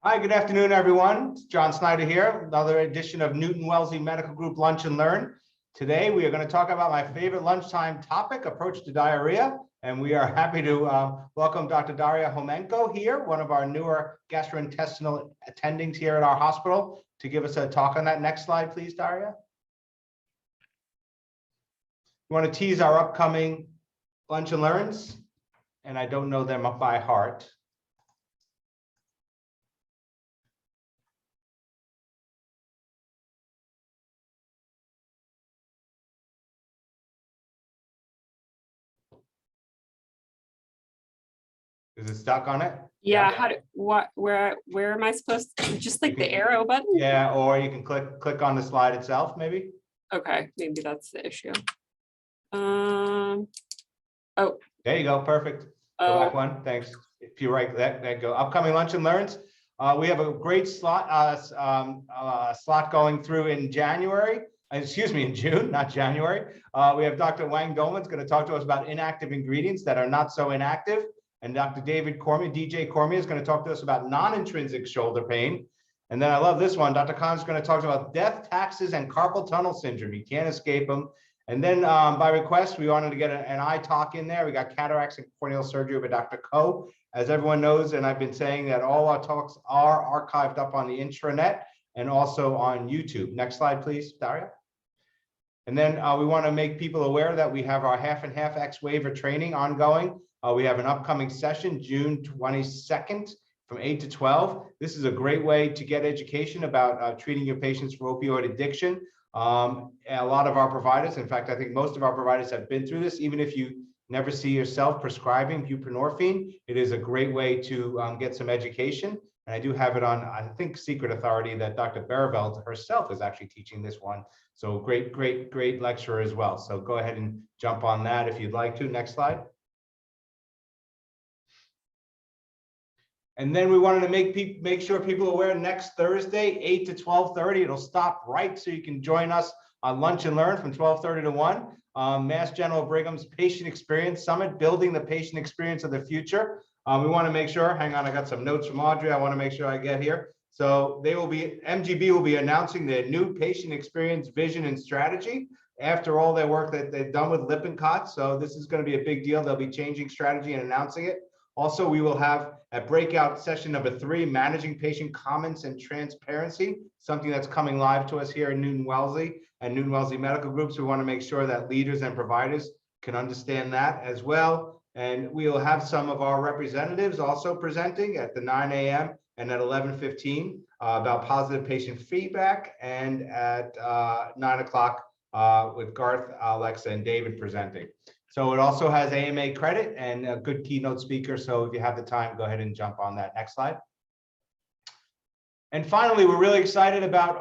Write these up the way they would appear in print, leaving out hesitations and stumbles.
Hi, good afternoon, everyone. It's John Snyder here, another edition of Newton-Wellesley Medical Group Lunch and Learn. Today, we are going to talk about my favorite lunchtime topic, approach to diarrhea. And we are happy to welcome Dr. Daria Homenko here, one of our newer gastrointestinal attendings here at our hospital, to give us a talk on that. Next slide, please, Daria. We want to tease our upcoming Lunch and Learns, and I don't know them by heart. Is it stuck on it? Yeah. How do where am I supposed to just like the arrow button? Yeah, or you can click on the slide itself, maybe. Okay, maybe that's the issue. Oh, there you go. Perfect. Go back one. Thanks. If you right, there go. Upcoming Lunch and Learns. We have a great slot going through in January. Excuse me, in June, not January. We have Dr. Wang Dolman's going to talk to us about inactive ingredients that are not so inactive. And Dr. David Cormier, DJ Cormier, is going to talk to us about non-intrinsic shoulder pain. And then I love this one. Dr. Khan's going to talk about death, taxes, and carpal tunnel syndrome. You can't escape them. And then by request, we wanted to get an eye talk in there. We got cataracts and corneal surgery by Dr. Ko. As everyone knows, and I've been saying that all our talks are archived up on the intranet and also on YouTube. Next slide, please, Daria. And then we want to make people aware that we have our half and half X waiver training ongoing. We have an upcoming session, June 22nd from 8 to 12. This is a great way to get education about treating your patients for opioid addiction. A lot of our providers, in fact, I think most of our providers have been through this. Even if you never see yourself prescribing buprenorphine, it is a great way to get some education. And I do have it on, I think, Secret Authority that Dr. Barabelt herself is actually teaching this one. So great lecturer as well. So go ahead and jump on that if you'd like to. Next slide. And then we wanted to make sure people are aware next Thursday, 8 to 12:30. It'll stop right so you can join us on Lunch and Learn from 12:30 to 1. Mass General Brigham's Patient Experience Summit, Building the Patient Experience of the Future. We want to make sure, hang on, I got some notes from Audrey I want to make sure I get here. So MGB will be announcing their new patient experience vision and strategy after all their work that they've done with Lippincott. So this is going to be a big deal. They'll be changing strategy and announcing it. Also, we will have a breakout session number 3, managing patient comments and transparency, something that's coming live to us here in Newton-Wellesley and Newton-Wellesley Medical Groups. We want to make sure that leaders and providers can understand that as well. And we will have some of our representatives also presenting at the 9 a.m. and at 11:15 about positive patient feedback, and at 9 o'clock with Garth, Alexa, and David presenting. So it also has AMA credit and a good keynote speaker. So if you have the time, go ahead and jump on that. Next slide. And finally, we're really excited about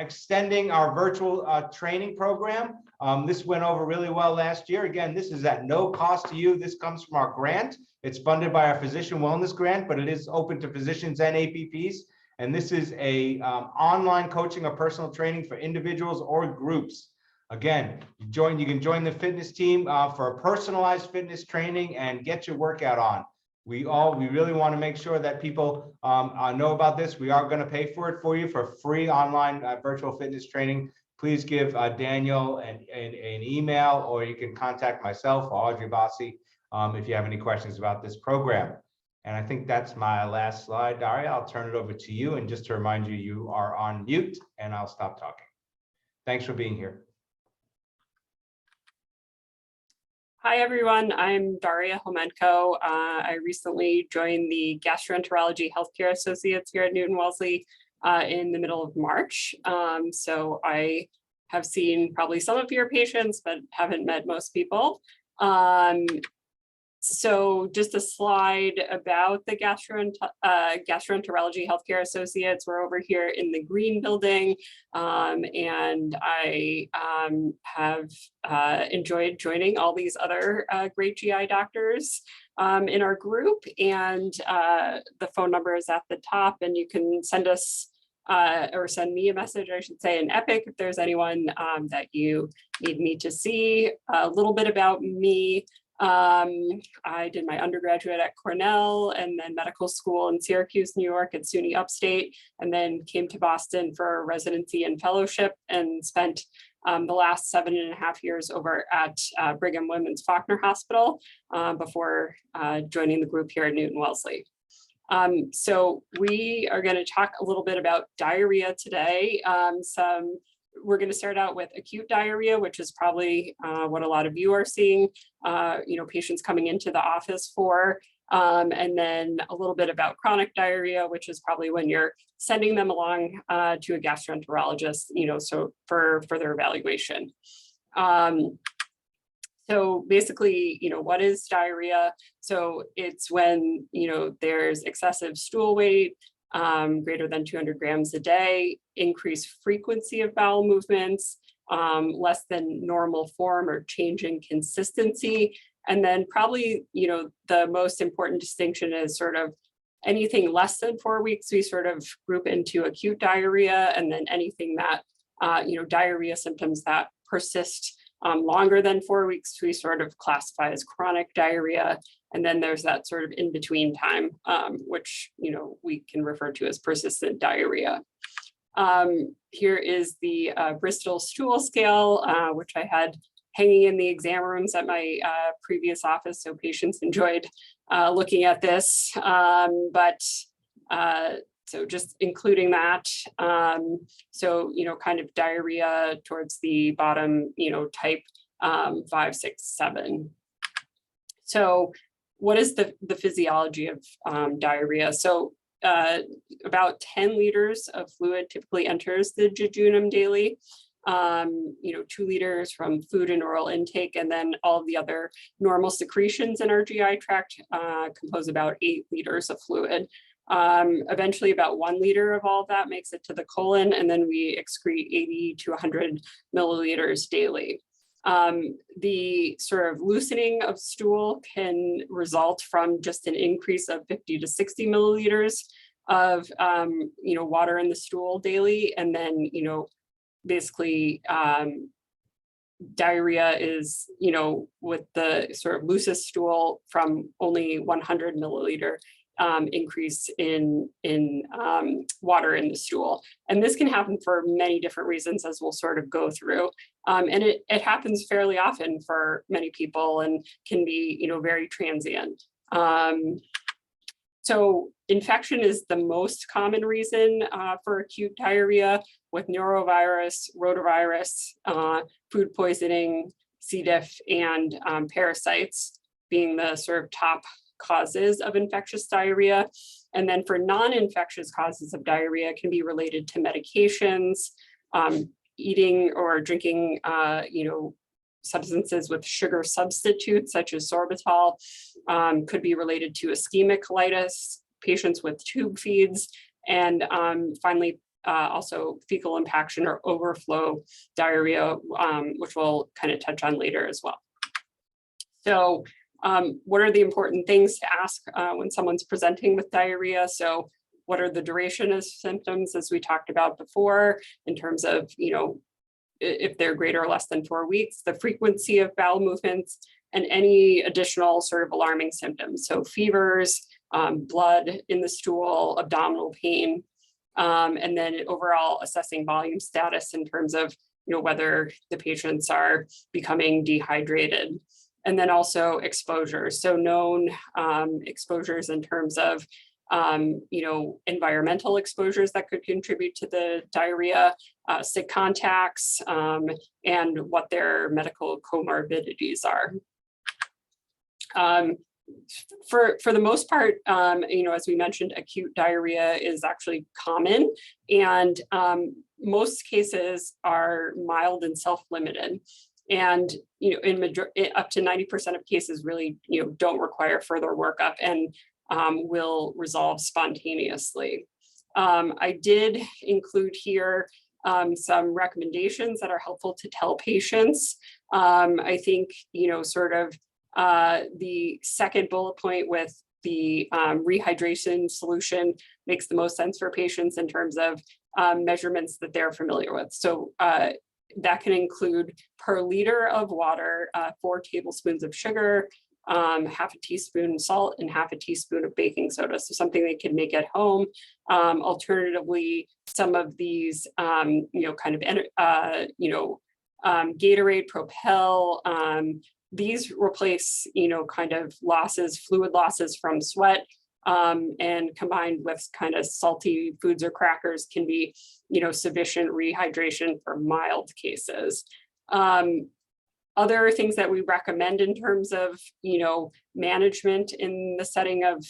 extending our virtual training program. This went over really well last year. Again, this is at no cost to you. This comes from our grant. It's funded by our physician wellness grant, but it is open to physicians and APPs. And this is a online coaching or personal training for individuals or groups. Again, you can join the fitness team for a personalized fitness training and get your workout on. We really want to make sure that people know about this. We are going to pay for it for you for free online virtual fitness training. Please give Daniel an email, or you can contact myself or Audrey Bossi if you have any questions about this program. And I think that's my last slide. Daria, I'll turn it over to you. And just to remind you, you are on mute, and I'll stop talking. Thanks for being here. hi everyone. I'm Daria Homenko. I recently joined the Gastroenterology Healthcare Associates here at Newton-Wellesley in the middle of March. So I have seen probably some of your patients, but haven't met most people. So just a slide about the Gastroenterology Healthcare Associates. We're over here in the green building, and I have enjoyed joining all these other great GI doctors in our group, and the phone number is at the top, and you can send us or send me a message, I should say, in Epic if there's anyone that you need me to see. A little bit about me. I did my undergraduate at Cornell and then medical school in Syracuse, New York at SUNY Upstate, and then came to Boston for residency and fellowship and spent the last 7.5 years over at Brigham Women's Faulkner Hospital before joining the group here at Newton-Wellesley. So we are going to talk a little bit about diarrhea today. We're going to start out with acute diarrhea, which is probably what a lot of you are seeing, patients coming into the office for, and then a little bit about chronic diarrhea, which is probably when you're sending them along to a gastroenterologist, so for further evaluation. So basically, what is diarrhea? So it's when, there's excessive stool weight, greater than 200 grams a day, increased frequency of bowel movements, less than normal form or change in consistency. And then probably, the most important distinction is sort of anything less than 4 weeks, we sort of group into acute diarrhea, and then anything that, diarrhea symptoms that persist longer than 4 weeks, we sort of classify as chronic diarrhea. And then there's that sort of in-between time, which, we can refer to as persistent diarrhea. Here is the Bristol Stool Scale, which I had hanging in the exam rooms at my previous office. So patients enjoyed looking at this, so just including that. So, kind of diarrhea towards the bottom, type 5, 6, 7. So what is the physiology of diarrhea? So about 10 liters of fluid typically enters the jejunum daily. 2 liters from food and oral intake, and then all of the other normal secretions in our GI tract compose about 8 liters of fluid. Eventually about 1 liter of all of that makes it to the colon, and then we excrete 80 to 100 milliliters daily. The sort of loosening of stool can result from just an increase of 50 to 60 milliliters of, water in the stool daily. And then, basically, diarrhea is, with the sort of loosest stool from only 100 milliliter increase in water in the stool. And this can happen for many different reasons, as we'll sort of go through. And it happens fairly often for many people and can be, very transient. So infection is the most common reason for acute diarrhea, with norovirus, rotavirus, food poisoning, C. diff, and parasites being the sort of top causes of infectious diarrhea. And then for non-infectious causes of diarrhea can be related to medications, eating or drinking, substances with sugar substitutes such as sorbitol, could be related to ischemic colitis, patients with tube feeds, and finally, also fecal impaction or overflow diarrhea, which we'll kind of touch on later as well. So what are the important things to ask when someone's presenting with diarrhea? So what are the duration of symptoms, as we talked about before, in terms of, if they're greater or less than 4 weeks, the frequency of bowel movements, and any additional sort of alarming symptoms. So fevers, blood in the stool, abdominal pain, and then overall assessing volume status in terms of, whether the patients are becoming dehydrated. And then also exposures. So known exposures in terms of, environmental exposures that could contribute to the diarrhea, sick contacts, and what their medical comorbidities are. For the most part, as we mentioned, acute diarrhea is actually common, and most cases are mild and self-limited. And, up to 90% of cases really, don't require further workup and will resolve spontaneously. I did include here some recommendations that are helpful to tell patients. I think, the second bullet point with the rehydration solution makes the most sense for patients in terms of measurements that they're familiar with. So that can include per liter of water, 4 tablespoons of sugar, half a teaspoon salt and half a teaspoon of baking soda. So something they can make at home. Alternatively, some of these, kind of, Gatorade, Propel, these replace, kind of fluid losses from sweat, and combined with kind of salty foods or crackers can be, sufficient rehydration for mild cases. Other things that we recommend in terms of, management in the setting of,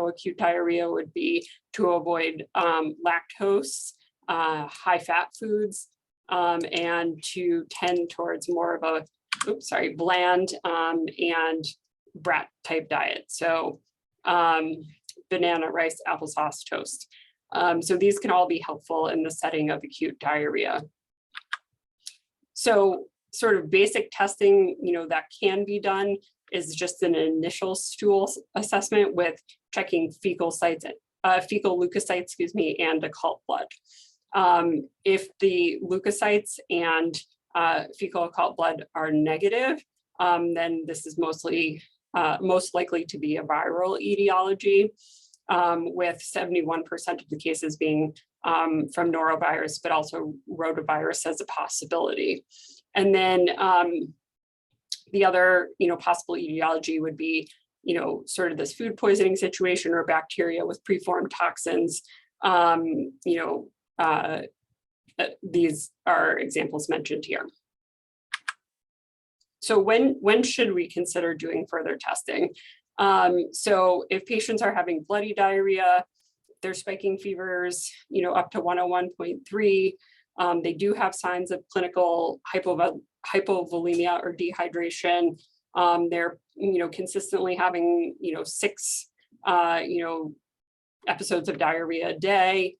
acute diarrhea would be to avoid lactose, high fat foods, and to tend towards more of a, bland and brat type diet. So banana, rice, applesauce, toast. So these can all be helpful in the setting of acute diarrhea. So sort of basic testing, that can be done is just an initial stool assessment with checking fecal leukocytes, and occult blood. If the leukocytes and fecal occult blood are negative, then this is most likely to be a viral etiology, with 71% of the cases being from norovirus, but also rotavirus as a possibility. And then the other, possible etaology would be, sort of this food poisoning situation or bacteria with preformed toxins. These are examples mentioned here. So when should we consider doing further testing? So if patients are having bloody diarrhea, they're spiking fevers, up to 101.3, they do have signs of clinical hypovolemia or dehydration. They're, consistently having, 6, episodes of diarrhea a day,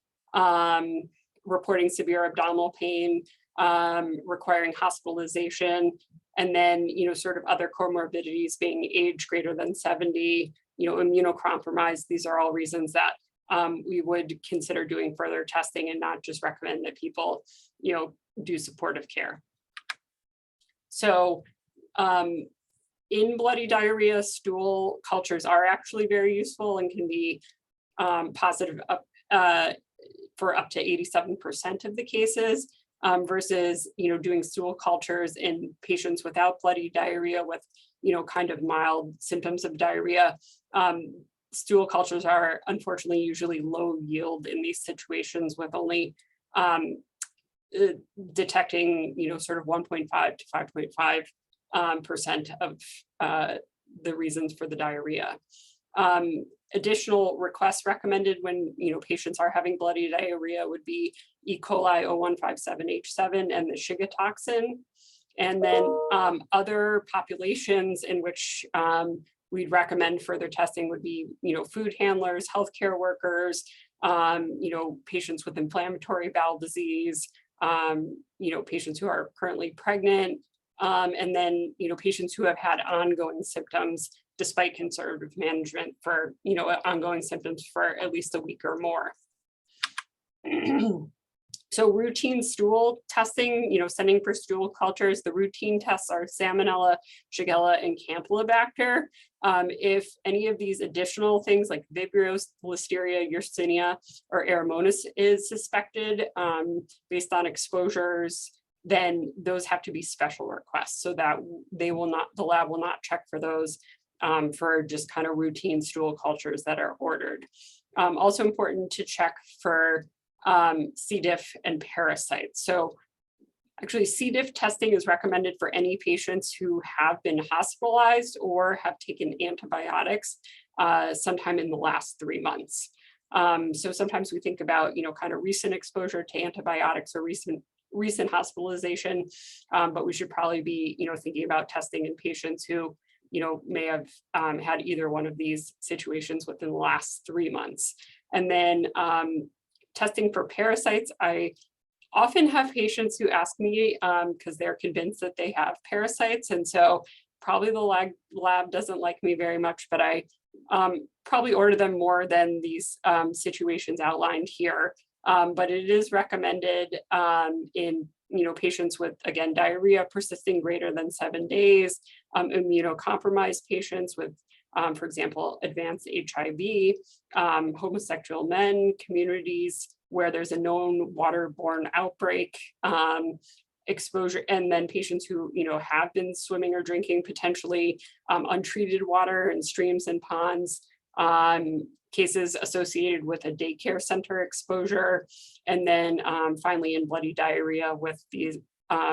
reporting severe abdominal pain, requiring hospitalization, and then, sort of other comorbidities being age greater than 70, immunocompromised. These are all reasons that we would consider doing further testing and not just recommend that people, do supportive care. So in bloody diarrhea, stool cultures are actually very useful and can be positive for up to 87% of the cases, versus, doing stool cultures in patients without bloody diarrhea with, kind of mild symptoms of diarrhea. Stool cultures are unfortunately usually low yield in these situations, with only detecting, sort of 1.5 to 5.5% of the reasons for the diarrhea. Additional requests recommended when, patients are having bloody diarrhea would be E. coli 0157H7 and the Shiga toxin. And then other populations in which we'd recommend further testing would be, food handlers, healthcare workers, patients with inflammatory bowel disease, patients who are currently pregnant, and then, patients who have had ongoing symptoms despite conservative management for, ongoing symptoms for at least a week or more. So routine stool testing, sending for stool cultures, the routine tests are Salmonella, Shigella, and Campylobacter. If any of these additional things like Vibrio, Listeria, Yersinia, or Aeromonas is suspected based on exposures, then those have to be special requests so that the lab will not check for those for just kind of routine stool cultures that are ordered. Also important to check for C. diff and parasites. So actually C. diff testing is recommended for any patients who have been hospitalized or have taken antibiotics sometime in the last 3 months. So sometimes we think about, kind of recent exposure to antibiotics or recent hospitalization, but we should probably be, thinking about testing in patients who, may have had either one of these situations within the last 3 months. And then testing for parasites, I often have patients who ask me because they're convinced that they have parasites. And so probably the lab doesn't like me very much, but I probably order them more than these situations outlined here. But it is recommended in patients with, again, diarrhea persisting greater than 7 days, immunocompromised patients with, for example, advanced HIV, homosexual men, communities where there's a known waterborne outbreak, exposure, and then patients who have been swimming or drinking potentially untreated water in streams and ponds, cases associated with a daycare center exposure, and then finally in bloody diarrhea with the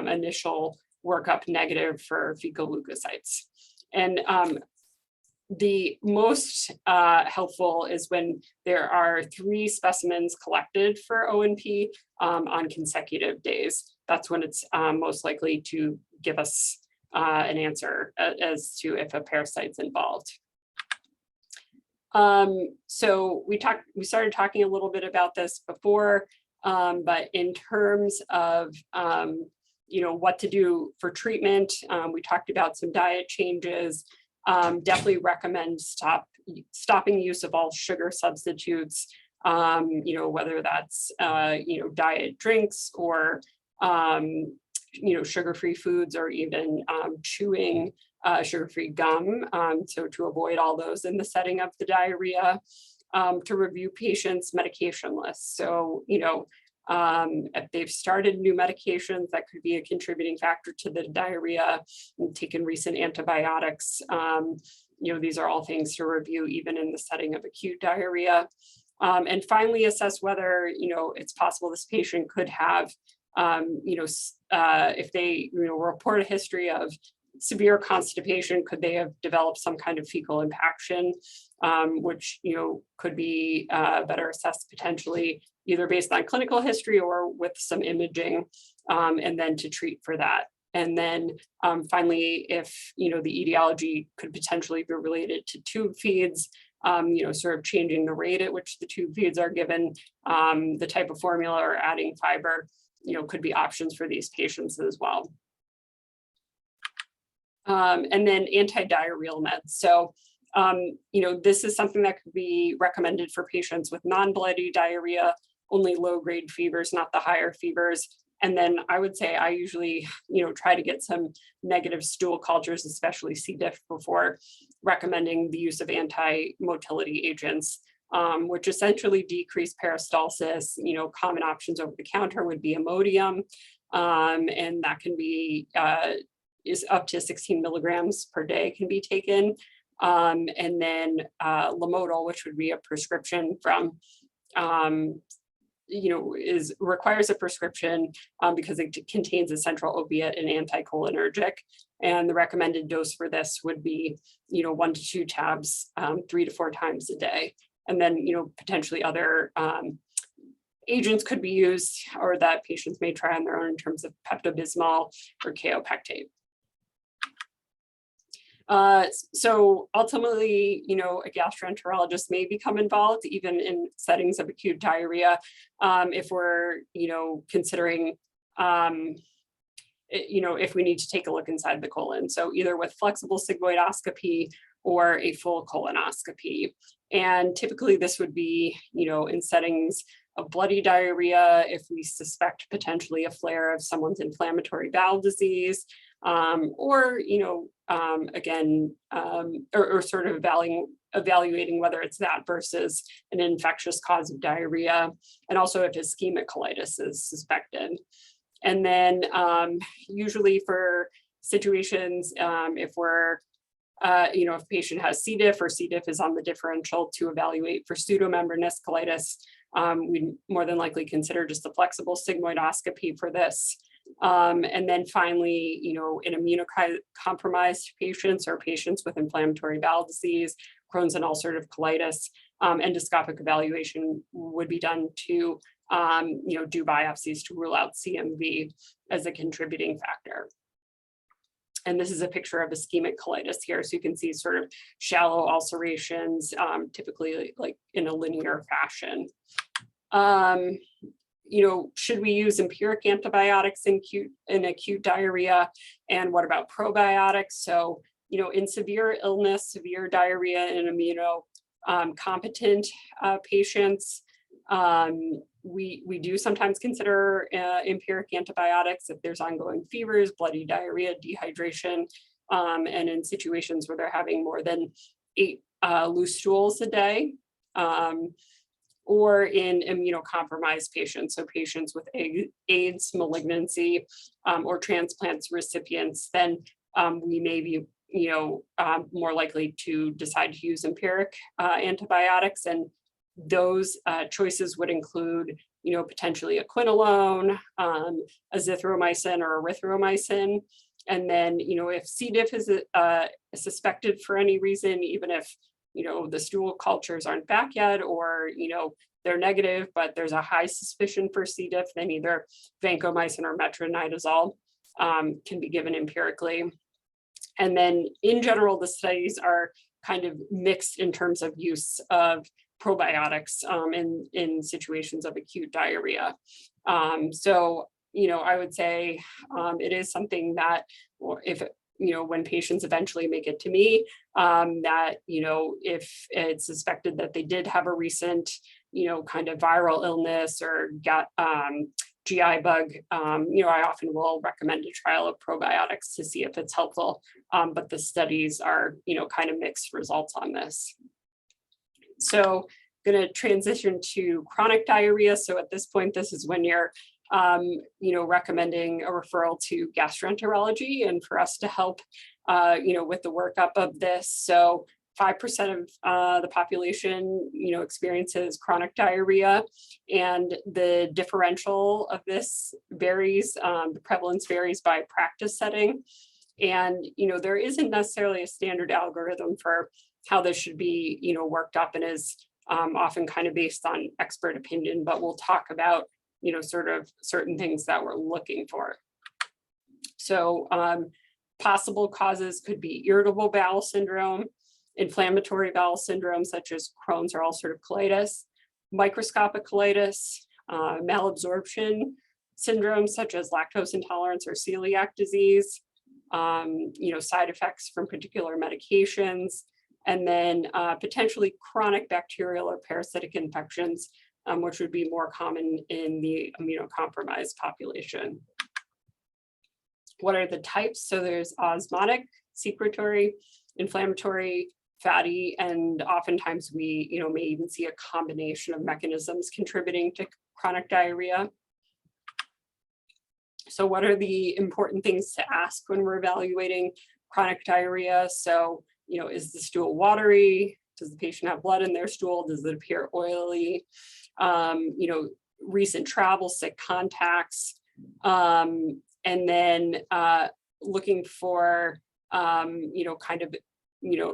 initial workup negative for fecal leukocytes. And the most helpful is when there are 3 specimens collected for ONP on consecutive days. That's when it's most likely to give us an answer as to if a parasite's involved. So we started talking a little bit about this before, but in terms of what to do for treatment, we talked about some diet changes. Definitely recommend stopping use of all sugar substitutes, whether that's diet drinks or sugar-free foods, or even chewing sugar-free gum, so to avoid all those in the setting of the diarrhea. To review patients' medication lists. So, if they've started new medications, that could be a contributing factor to the diarrhea, and taken recent antibiotics. These are all things to review even in the setting of acute diarrhea. And finally, assess whether, it's possible this patient could have, if they, report a history of severe constipation, could they have developed some kind of fecal impaction, which, could be better assessed potentially either based on clinical history or with some imaging, and then to treat for that. And then finally, if, the etiology could potentially be related to tube feeds, sort of changing the rate at which the tube feeds are given, the type of formula, or adding fiber, could be options for these patients as well. And then anti-diarrheal meds. So, this is something that could be recommended for patients with non-bloody diarrhea, only low-grade fevers, not the higher fevers. And then I would say I usually, try to get some negative stool cultures, especially C. diff, before recommending the use of anti-motility agents, which essentially decrease peristalsis. Common options over the counter would be Imodium, and that can be is up to 16 milligrams per day can be taken. And then Lamodal, which would be a prescription from, requires a prescription because it contains a central opiate and anticholinergic. And the recommended dose for this would be, 1 to 2 tabs, 3 to 4 times a day. And then, potentially other agents could be used, or that patients may try on their own, in terms of Pepto-Bismol or kaopectate. So ultimately, a gastroenterologist may become involved even in settings of acute diarrhea, if we're, considering, if we need to take a look inside the colon. So either with flexible sigmoidoscopy or a full colonoscopy. And typically this would be, in settings of bloody diarrhea, if we suspect potentially a flare of someone's inflammatory bowel disease, or, again, or sort of evaluating whether it's that versus an infectious cause of diarrhea, and also if ischemic colitis is suspected. And then usually for situations, if we're, if a patient has C. diff, or C. diff is on the differential to evaluate for pseudomembranous colitis, we'd more than likely consider just a flexible sigmoidoscopy for this. And then finally, in immunocompromised patients or patients with inflammatory bowel disease, Crohn's and ulcerative colitis, endoscopic evaluation would be done to, do biopsies to rule out CMV as a contributing factor. And this is a picture of ischemic colitis here. So you can see sort of shallow ulcerations, typically like in a linear fashion. Should we use empiric antibiotics in acute diarrhea? And what about probiotics? So, in severe illness, severe diarrhea in immunocompetent patients, We do sometimes consider empiric antibiotics if there's ongoing fevers, bloody diarrhea, dehydration, and in situations where they're having more than 8 loose stools a day, or in immunocompromised patients, so patients with AIDS, malignancy, or transplants recipients, then we may be more likely to decide to use empiric antibiotics, and those choices would include potentially a quinolone, azithromycin or erythromycin. And then if C. diff is suspected for any reason, even if the stool cultures aren't back yet, or they're negative but there's a high suspicion for C. diff, then either vancomycin or metronidazole can be given empirically. And then in general, the studies are kind of mixed in terms of use of probiotics in situations of acute diarrhea. So I would say it is something that, if when patients eventually make it to me, that if it's suspected that they did have a recent kind of viral illness or got GI bug, I often will recommend a trial of probiotics to see if it's helpful, but the studies are kind of mixed results on this. So going to transition to chronic diarrhea. So at this point, this is when you're recommending a referral to gastroenterology, and for us to help with the workup of this. So 5% of the population experiences chronic diarrhea, and the differential of this varies, the prevalence varies by practice setting, and there isn't necessarily a standard algorithm for how this should be worked up, and is often kind of based on expert opinion, but we'll talk about sort of certain things that we're looking for. So possible causes could be irritable bowel syndrome, inflammatory bowel syndrome such as Crohn's or ulcerative colitis, microscopic colitis, malabsorption syndrome such as lactose intolerance or celiac disease, side effects from particular medications, and then potentially chronic bacterial or parasitic infections, which would be more common in the immunocompromised population. What are the types? So there's osmotic, secretory, inflammatory, fatty, and oftentimes we may even see a combination of mechanisms contributing to chronic diarrhea. So what are the important things to ask when we're evaluating chronic diarrhea? So is the stool watery? Does the patient have blood in their stool? Does it appear oily? Recent travel, sick contacts, and then looking for kind of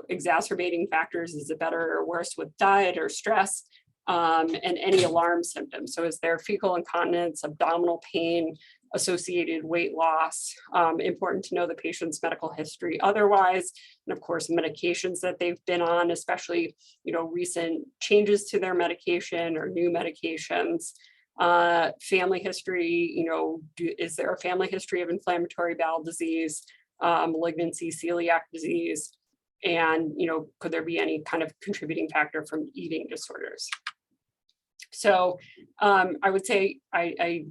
exacerbating factors. Is it better or worse with diet or stress, and any alarm symptoms? So is there fecal incontinence, abdominal pain, associated weight loss? Important to know the patient's medical history otherwise, and of course medications that they've been on, especially recent changes to their medication or new medications. Family history, is there a family history of inflammatory bowel disease, malignancy, celiac disease, and could there be any kind of contributing factor from eating disorders? So I would say I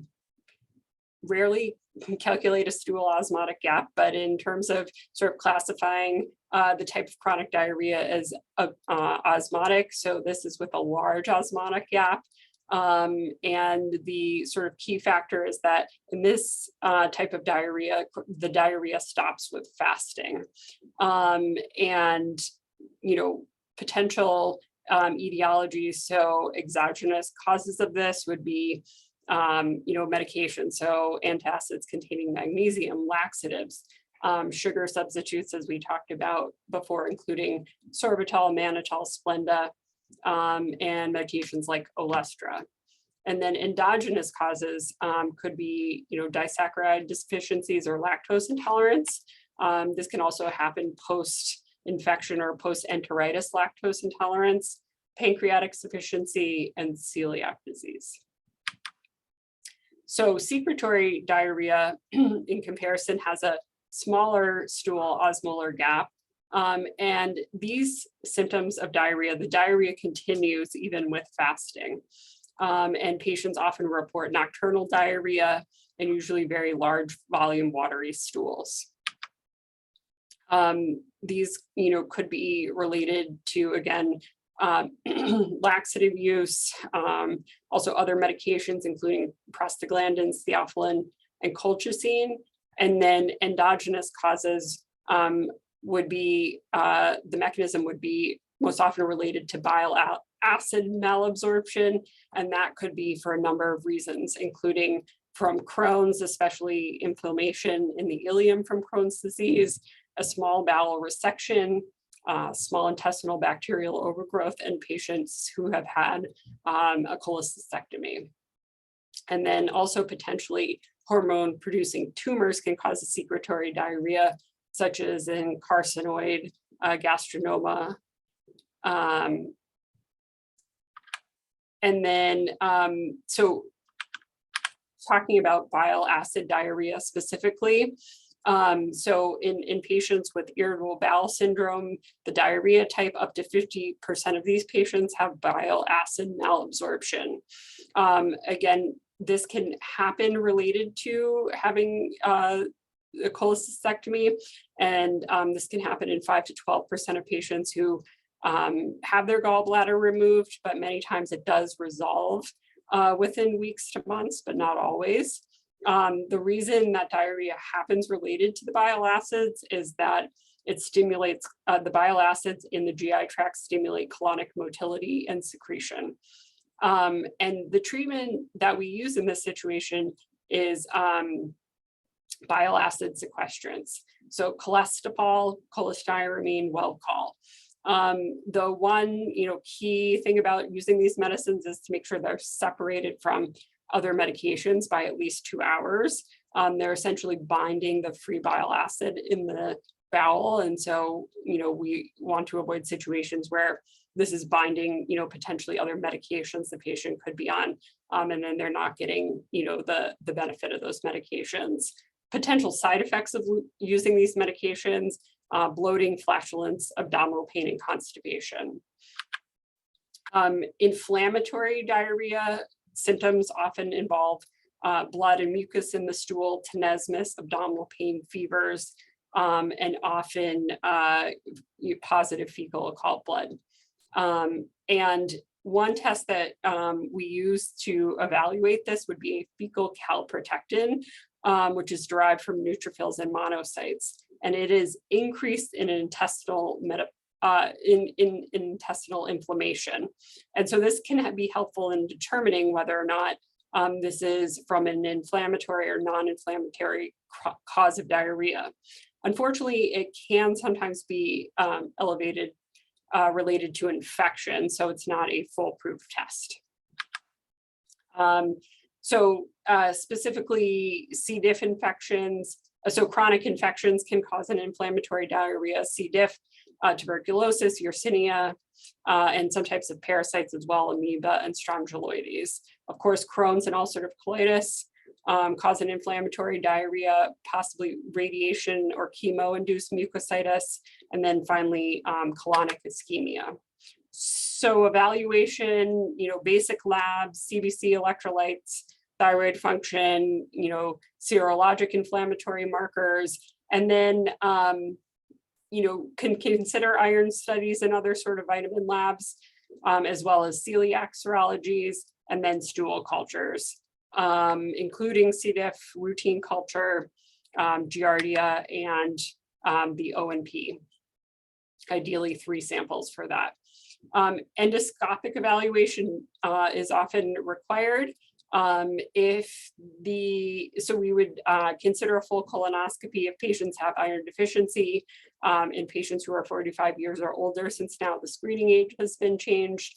rarely calculate a stool osmotic gap, but in terms of sort of classifying the type of chronic diarrhea as osmotic, so this is with a large osmotic gap. And the sort of key factor is that in this type of diarrhea, the diarrhea stops with fasting. And potential etiologies, so exogenous causes of this would be medication, so antacids containing magnesium, laxatives, sugar substitutes, as we talked about before, including sorbitol, mannitol, Splenda, and medications like Olestra. And then endogenous causes could be, disaccharide deficiencies or lactose intolerance. This can also happen post-infection or post-enteritis lactose intolerance, pancreatic sufficiency, and celiac disease. So secretory diarrhea, in comparison, has a smaller stool osmolar gap. And these symptoms of diarrhea, the diarrhea continues even with fasting. And patients often report nocturnal diarrhea and usually very large volume watery stools. These, could be related to, again, laxative use, also other medications, including prostaglandins, theophylline, and colchicine. And then endogenous causes would be, the mechanism would be most often related to bile acid malabsorption. And that could be for a number of reasons, including from Crohn's, especially inflammation in the ileum from Crohn's disease, a small bowel resection, small intestinal bacterial overgrowth, and patients who have had a cholecystectomy. And then also potentially hormone-producing tumors can cause a secretory diarrhea, such as in carcinoid gastronoma. And then, so talking about bile acid diarrhea specifically, so in patients with irritable bowel syndrome, the diarrhea type, up to 50% of these patients have bile acid malabsorption. Again, this can happen related to having a cholecystectomy, and this can happen in 5 to 12% of patients who have their gallbladder removed, but many times it does resolve within weeks to months, but not always. The reason that diarrhea happens related to the bile acids is that it stimulates, the bile acids in the GI tract stimulate colonic motility and secretion. And the treatment that we use in this situation is bile acid sequestrants. So cholestyramine, cholestyramine, Welchol. The one key thing about using these medicines is to make sure they're separated from other medications by at least 2 hours. They're essentially binding the free bile acid in the bowel. And so, we want to avoid situations where this is binding, potentially other medications the patient could be on, and then they're not getting, the benefit of those medications. Potential side effects of using these medications: bloating, flatulence, abdominal pain, and constipation. Inflammatory diarrhea symptoms often involve blood and mucus in the stool, tenesmus, abdominal pain, fevers, and often positive fecal occult blood. And one test that we use to evaluate this would be a fecal calprotectin, which is derived from neutrophils and monocytes, and it is increased in intestinal intestinal inflammation. And so this can be helpful in determining whether or not this is from an inflammatory or non-inflammatory cause of diarrhea. Unfortunately, it can sometimes be elevated related to infection, so it's not a foolproof test. Specifically C. diff infections, so chronic infections can cause an inflammatory diarrhea: C. diff, tuberculosis, Yersinia, and some types of parasites as well, amoeba and strongyloides. Of course, Crohn's and ulcerative colitis cause an inflammatory diarrhea, possibly radiation or chemo-induced mucositis, and then finally colonic ischemia. So evaluation, basic labs, CBC electrolytes, thyroid function, serologic inflammatory markers, and then can consider iron studies and other sort of vitamin labs, as well as celiac serologies, and then stool cultures, including C. diff, routine culture, Giardia, and the ONP. Ideally 3 samples for that. Endoscopic evaluation is often required. So we would consider a full colonoscopy if patients have iron deficiency, in patients who are 45 years or older, since now the screening age has been changed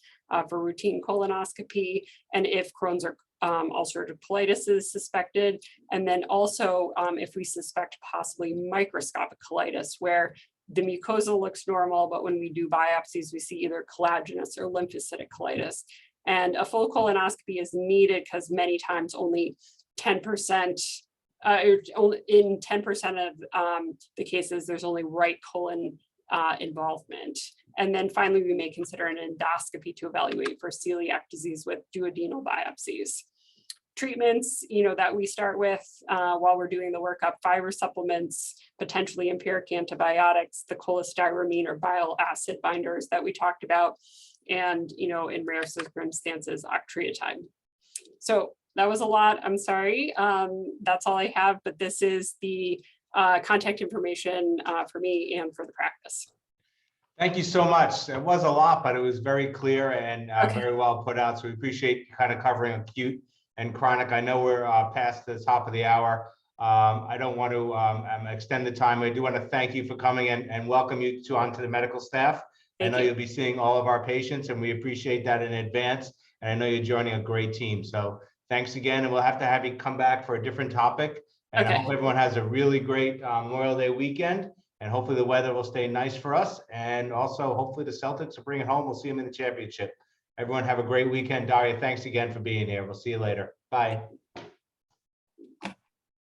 for routine colonoscopy, and if Crohn's or ulcerative colitis is suspected, and then also if we suspect possibly microscopic colitis, where the mucosa looks normal, but when we do biopsies, we see either collagenous or lymphocytic colitis. And a full colonoscopy is needed because many times only 10%, in 10% of the cases, there's only right colon involvement. And then finally, we may consider an endoscopy to evaluate for celiac disease with duodenal biopsies. Treatments, that we start with while we're doing the workup: fiber supplements, potentially empiric antibiotics, the cholestyramine or bile acid binders that we talked about, and, in rare circumstances, octreotide. So that was a lot. I'm sorry. That's all I have, but this is the contact information for me and for the practice. Thank you so much. It was a lot, but it was very clear and Okay. very well put out. So we appreciate you kind of covering acute and chronic. I know we're past the top of the hour. I don't want to extend the time. I do want to thank you for coming and welcome you onto the medical staff. I know you'll be seeing all of our patients, and we appreciate that in advance. And I know you're joining a great team. So thanks again. And we'll have to have you come back for a different topic. And I hope everyone has a really great Memorial Day weekend. And hopefully the weather will stay nice for us. And also hopefully the Celtics will bring it home. We'll see them in the championship. Everyone have a great weekend. Daria, thanks again for being here. We'll see you later. Bye.